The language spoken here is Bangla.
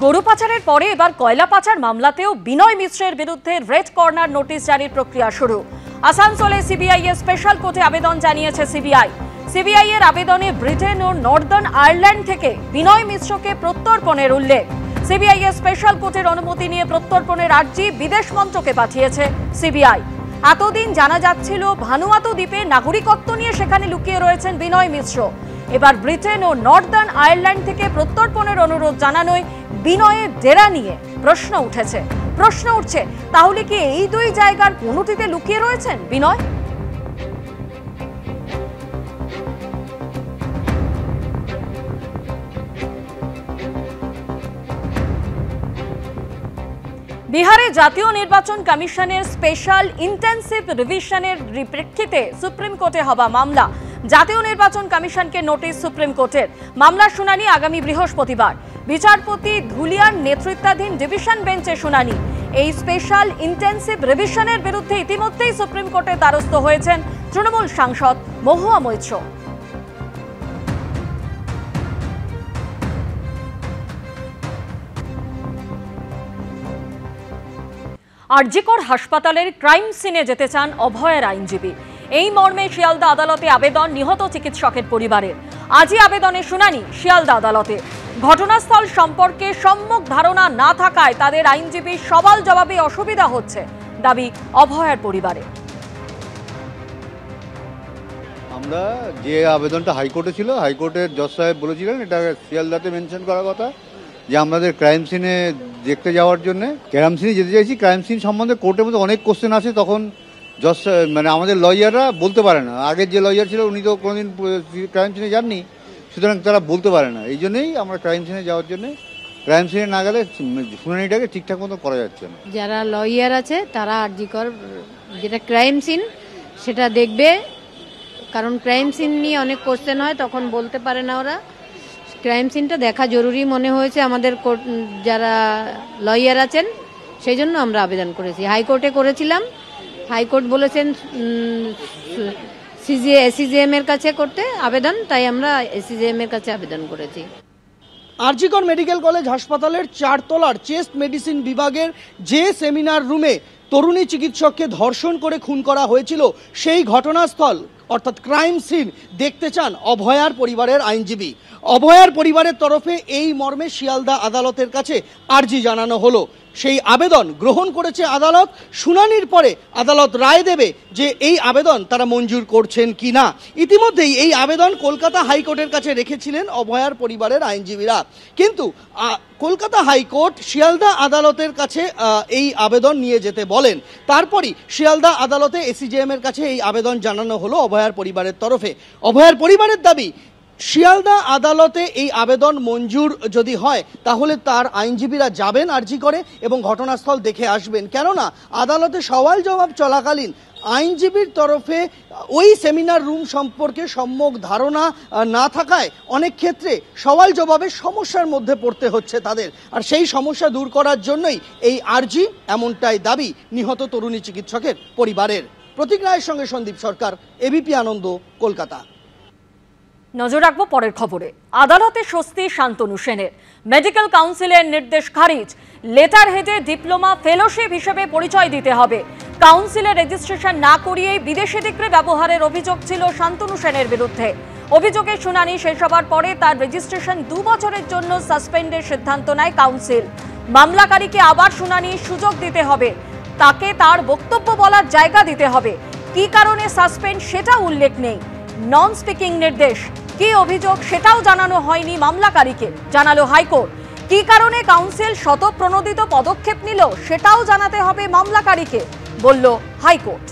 গরু পাচারের পরে এবার কয়লা পাচার মামলাতেও বিনয় মিশ্রের বিরুদ্ধে রেড কর্নার নোটিশ জারির প্রক্রিয়া শুরু। আসানসোলে সিবিআই এর স্পেশাল কোর্টে আবেদন জানিয়েছে সিবিআই এর আবেদনে ব্রিটেন ও নর্দার্ন আয়ারল্যান্ড থেকে বিনয় মিশ্রকে প্রত্যর্পণের উল্লেখ। সিবিআই এর স্পেশাল কোর্টের অনুমতি নিয়ে প্রত্যর্পণের আর্জি বিদেশ মন্ত্রকে পাঠিয়েছে সিবিআই। এতদিন জানা যাচ্ছিল ভানুয়াতু দ্বীপে নাগরিকত্ব নিয়ে সেখানে লুকিয়ে রয়েছেন বিনয় মিশ্র। এবার ব্রিটেন ও নর্দার্ন আয়ারল্যান্ড থেকে প্রত্যর্পণের অনুরোধ জানানোয় বিনয়ের ডেরা নিয়ে প্রশ্ন উঠছে, তাহলে কি এই দুই জায়গার কোনোটিতে লুকিয়ে রয়েছেন বিনয়? বিহারে জাতীয় নির্বাচন কমিশনের স্পেশাল ইন্টেন্সিভ রিভিশনের প্রেক্ষিতে সুপ্রিম কোর্টে হওয়া মামলা। জাতীয় নির্বাচন কমিশনকে নোটিশ সুপ্রিম কোর্টের। মামলার শুনানি আগামী বৃহস্পতিবার। বিচারপতি ধুলিয়ার নেতৃত্বাধীন ডিভিশন বেঞ্চে শুনানি। এই স্পেশাল ইন্টেন্সিভ রিভিশনের বিরুদ্ধে ইতিমধ্যেই সুপ্রিম কোর্টে দ্বারস্থ হয়েছেন তৃণমূল সাংসদ মহুয়া মৈত্র। আরজিকর হাসপাতালের ক্রাইম সিনে যেতে চান অভয়ের আইনজীবী। এই মর্মে শিয়ালদা আদালতে আবেদন নিহত চিকিৎসকের পরিবারের। আজই আবেদনের শুনানি শিয়ালদা আদালতে। ঘটনাস্থল সম্পর্কে সম্যক ধারণা না থাকায় তাদের আইনজীবীর সওয়াল জবাবে অসুবিধা হচ্ছে, দাবি অভয়ের পরিবারের। আমরা যে আবেদনটা হাইকোর্টে ছিল, হাইকোর্টের জজ সাহেব বলেছিলেন এটা শিয়ালদাতে মেনশন করার কথা, যে আমাদের ক্রাইম সিনে দেখতে যাওয়ার জন্য ক্রাইম সিনে যেতে চাইছি। ক্রাইম সিন সম্বন্ধে কোর্টের মধ্যে অনেক কোশ্চেন আছে, তখন জজ মানে আমাদের লয়াররা বলতে পারে না। আগের যে লয়ার ছিল উনি তো কোনোদিন ক্রাইম সিনে যাননি, সুতরাং তারা বলতে পারে না। এই জন্যই আমরা ক্রাইম সিনে যাওয়ার জন্য, ক্রাইম সিনে না গেলে শুনানিটাকে ঠিকঠাক মতো করা যাচ্ছে না। যারা লয়ার আছে তারা আরজিকর যেটা ক্রাইম সিন সেটা দেখবে, কারণ ক্রাইম সিন নিয়ে অনেক কোশ্চেন হয়, তখন বলতে পারে না ওরা। ক্রাইম সিনটা দেখা জরুরি মনে হয়েছে আমাদের যারা লয়ার আছেন, সেই জন্য আমরা আবেদন করেছি। হাইকোর্টে করেছিলাম, হাইকোর্ট বলেছেন এসিজিএম এর কাছে করতে আবেদন, তাই আমরা এসিজিএম এর কাছে আবেদন করেছি। আরজিকর মেডিকেল কলেজ হাসপাতালের 4 তলার চেস্ট মেডিসিন বিভাগের যে সেমিনার রুমে তরুণী চিকিৎসককে ধর্ষণ করে খুন করা হয়েছিল, সেই ঘটনাস্থল অর্থাৎ ক্রাইম সিন দেখতে চান অভয়ার পরিবারের আইনজীবী। অভয়ার পরিবারের তরফে এই মর্মে শিয়ালদা আদালতের কাছে আর্জি জানানো হলো। সেই আবেদন গ্রহণ করেছে আদালত। শুনানির পরে আদালত রায় দেবে যে এই আবেদন তারা মঞ্জুর করছেন কি না। ইতিমধ্যেই এই আবেদন কলকাতা হাইকোর্টের কাছে রেখেছিলেন অভয়ার পরিবারের আইনজীবীরা, কিন্তু কলকাতা হাইকোর্ট শিয়ালদা আদালতের কাছে এই আবেদন নিয়ে যেতে বলেন। তারপরই শিয়ালদা আদালতে এসিজিএম এর কাছে এই আবেদন জানানো হলো অভয়ার পরিবারের তরফে। অভয়ার পরিবারের দাবি, শিয়ালদা আদালতে এই আবেদন মঞ্জুর যদি হয় তাহলে তার আইনজীবীরা যাবেন আরজি করে এবং ঘটনাস্থল দেখে আসবেন। কেননা আদালতে সওয়াল জবাব চলাকালীন আইনজীবীর তরফে ওই সেমিনার রুম সম্পর্কে সম্যক ধারণা না থাকায় অনেক ক্ষেত্রে সওয়াল জবাবের সমস্যার মধ্যে পড়তে হচ্ছে তাদের। আর সেই সমস্যা দূর করার জন্যই এই আর্জি, এমনটাই দাবি নিহত তরুণী চিকিৎসকের পরিবারের। প্রতীক রায়ের সঙ্গে সন্দীপ সরকার, এবিপি আনন্দ, কলকাতা। নজর রাখবো পরের খবরে। আদালতে স্বস্তি শান্তনু সেনের। মেডিকেল কাউন্সিলের নির্দেশ খারিজ। লেটার হেডে ডিপ্লোমা ফেলোশিপ হিসেবে পরিচয় দিতে হবে। কাউন্সিলের রেজিস্ট্রেশন না করিয়েই বিদেশি ডিগ্রি ব্যবহারের অভিযোগ ছিল শান্তনু সেনের বিরুদ্ধে। অভিযোগের শুনানি শেষ হবার পরে তার রেজিস্ট্রেশন 2 বছরের জন্য সাসপেন্ডের সিদ্ধান্ত নেয় কাউন্সিল। মামলাকারীকে আবার শুনানির সুযোগ দিতে হবে, তাকে তার বক্তব্য বলার জায়গা দিতে হবে। কি কারণে সাসপেন্ড সেটা উল্লেখ নেই। নন স্পিকিং নির্দেশ, কি অভিযোগ সেটাও জানানো হয়নি মামলাকারীকে, জানালো হাইকোর্ট। কি কারণে কাউন্সিল শতপ্রণোদিত পদক্ষেপ নিল সেটাও জানাতে হবে মামলাকারীকে, বলল হাইকোর্ট।